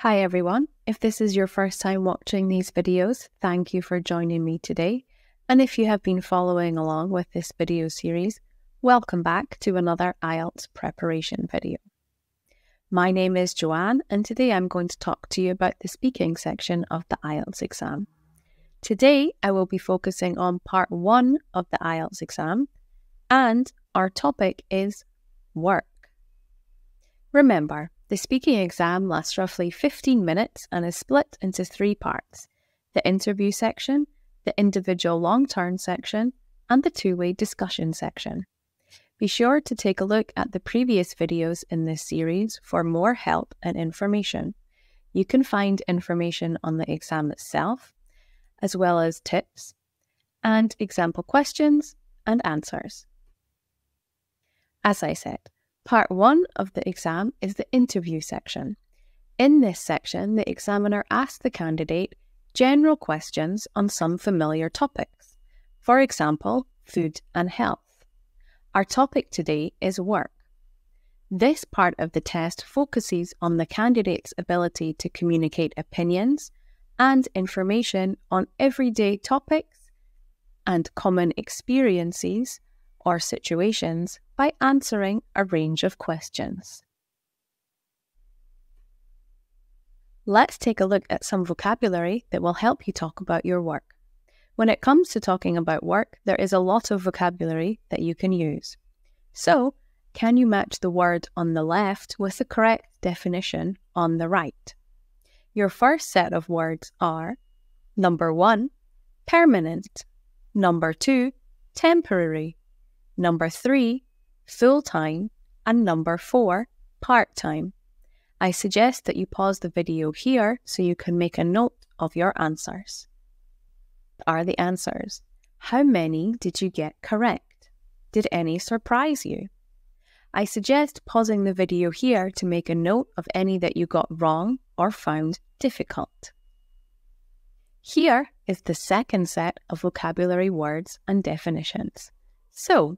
Hi everyone, if this is your first time watching these videos, thank you for joining me today. And if you have been following along with this video series, welcome back to another IELTS preparation video. My name is Joanne and today I'm going to talk to you about the speaking section of the IELTS exam. Today I will be focusing on part 1 of the IELTS exam and our topic is work. Remember, the speaking exam lasts roughly 15 minutes and is split into 3 parts: the interview section, the individual long-term section, and the two-way discussion section. Be sure to take a look at the previous videos in this series for more help and information. You can find information on the exam itself, as well as tips and example questions and answers. As I said, Part 1 of the exam is the interview section. In this section, the examiner asks the candidate general questions on some familiar topics, for example, food and health. Our topic today is work. This part of the test focuses on the candidate's ability to communicate opinions and information on everyday topics and common experiences or situations by answering a range of questions. Let's take a look at some vocabulary that will help you talk about your work. When it comes to talking about work, there is a lot of vocabulary that you can use. So, can you match the word on the left with the correct definition on the right? Your first set of words are number 1, permanent, number 2, temporary, number 3, full-time, and number 4, part-time. I suggest that you pause the video here so you can make a note of your answers. Are the answers: how many did you get correct? Did any surprise you? I suggest pausing the video here to make a note of any that you got wrong or found difficult. Here is the second set of vocabulary words and definitions. So,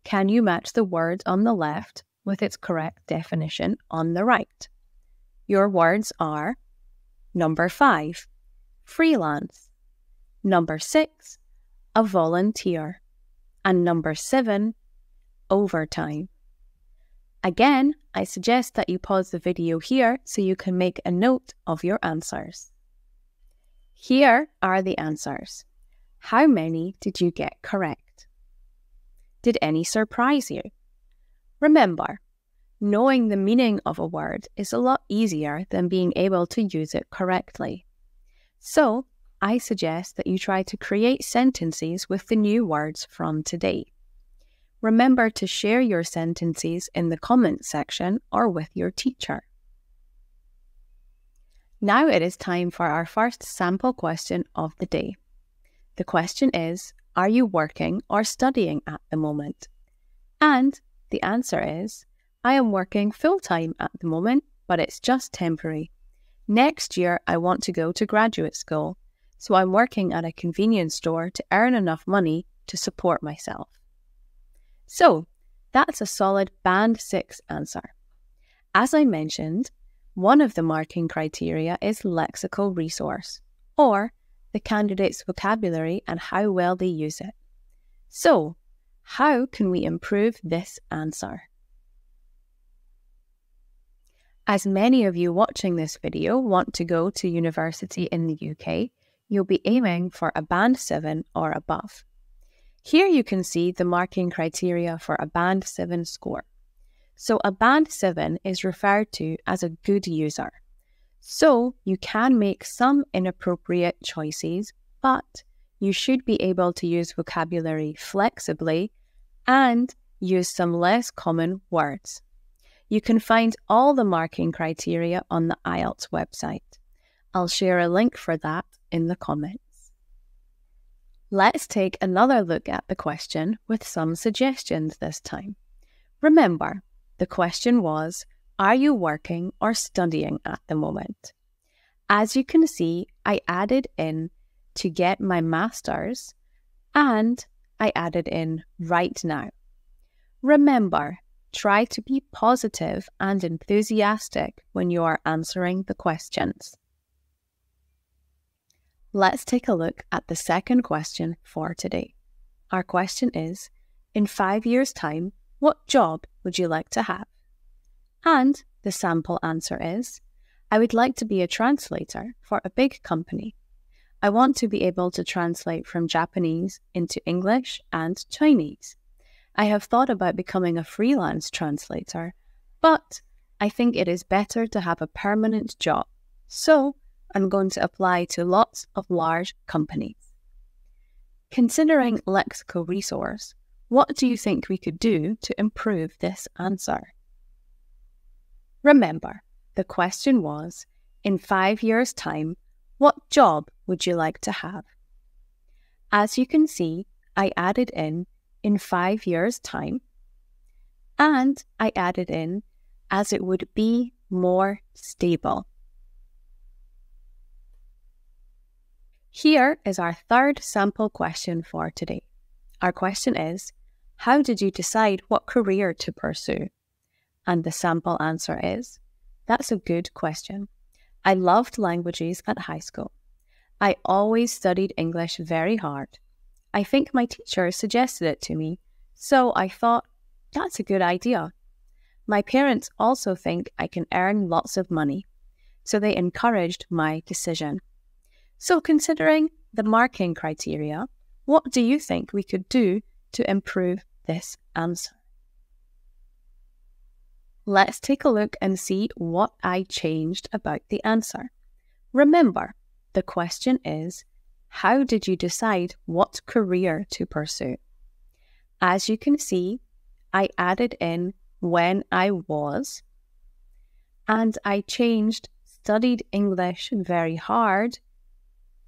can you match the word on the left with its correct definition on the right? Your words are number 5, freelance, number 6, a volunteer, and number 7, overtime. Again, I suggest that you pause the video here so you can make a note of your answers. Here are the answers. How many did you get correct? Did any surprise you? Remember, knowing the meaning of a word is a lot easier than being able to use it correctly. So, I suggest that you try to create sentences with the new words from today. Remember to share your sentences in the comments section or with your teacher. Now it is time for our first sample question of the day. The question is, are you working or studying at the moment? And the answer is, I am working full-time at the moment, but it's just temporary. Next year, I want to go to graduate school, so I'm working at a convenience store to earn enough money to support myself. So, that's a solid Band 6 answer. As I mentioned, one of the marking criteria is lexical resource, or the candidate's vocabulary and how well they use it. So, how can we improve this answer? As many of you watching this video want to go to university in the UK, you'll be aiming for a Band 7 or above. Here you can see the marking criteria for a Band 7 score. So a Band 7 is referred to as a good user. So you can make some inappropriate choices, but you should be able to use vocabulary flexibly and use some less common words. You can find all the marking criteria on the IELTS website. I'll share a link for that in the comments. Let's take another look at the question with some suggestions this time. Remember, the question was, are you working or studying at the moment? As you can see, I added in to get my master's and I added in right now. Remember, try to be positive and enthusiastic when you are answering the questions. Let's take a look at the second question for today. Our question is, in 5 years' time, what job would you like to have? And the sample answer is, I would like to be a translator for a big company. I want to be able to translate from Japanese into English and Chinese. I have thought about becoming a freelance translator, but I think it is better to have a permanent job. So I'm going to apply to lots of large companies. Considering lexical resource, what do you think we could do to improve this answer? Remember, the question was, in 5 years' time, what job would you like to have? As you can see, I added in 5 years' time, and I added in as it would be more stable. Here is our third sample question for today. Our question is, how did you decide what career to pursue? And the sample answer is, that's a good question. I loved languages at high school. I always studied English very hard. I think my teacher suggested it to me, so I thought, that's a good idea. My parents also think I can earn lots of money, so they encouraged my decision. So considering the marking criteria, what do you think we could do to improve this answer? Let's take a look and see what I changed about the answer. Remember, the question is, how did you decide what career to pursue? As you can see, I added in when I was, and I changed studied English very hard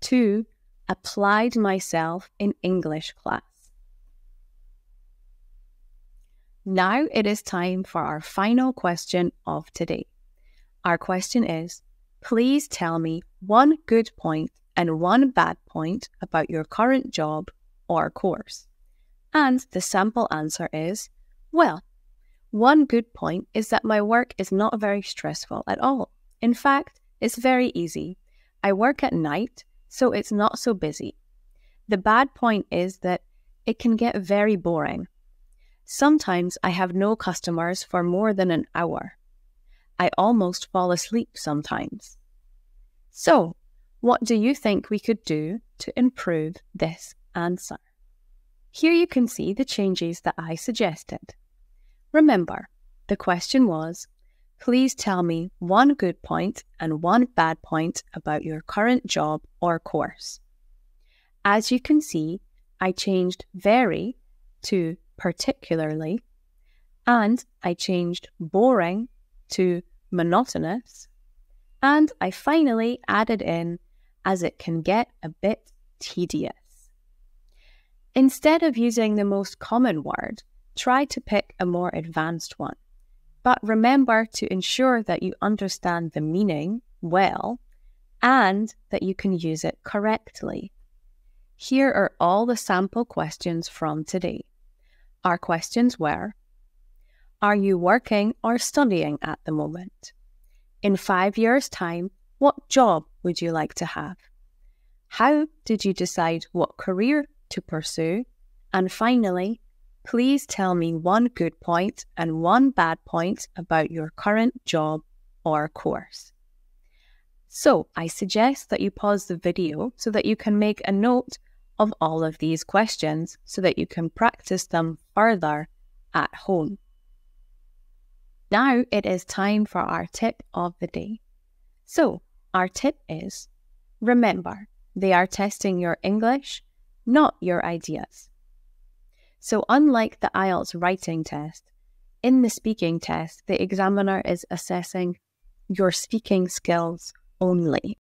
to applied myself in English class. Now it is time for our final question of today. Our question is, please tell me one good point and one bad point about your current job or course. And the sample answer is, well, one good point is that my work is not very stressful at all. In fact, it's very easy. I work at night, so it's not so busy. The bad point is that it can get very boring. Sometimes I have no customers for more than an hour. I almost fall asleep sometimes. So, what do you think we could do to improve this answer? Here you can see the changes that I suggested. Remember, the question was, please tell me one good point and one bad point about your current job or course. As you can see, I changed very to particularly, and I changed boring to monotonous, and I finally added in as it can get a bit tedious. Instead of using the most common word, try to pick a more advanced one. But remember to ensure that you understand the meaning well and that you can use it correctly. Here are all the sample questions from today. Our questions were, are you working or studying at the moment? In 5 years' time, what job would you like to have? How did you decide what career to pursue? And finally, please tell me one good point and one bad point about your current job or course. So I suggest that you pause the video so that you can make a note of all of these questions so that you can practice them further at home. Now it is time for our tip of the day. So our tip is, remember, they are testing your English, not your ideas. So unlike the IELTS writing test, in the speaking test, the examiner is assessing your speaking skills only.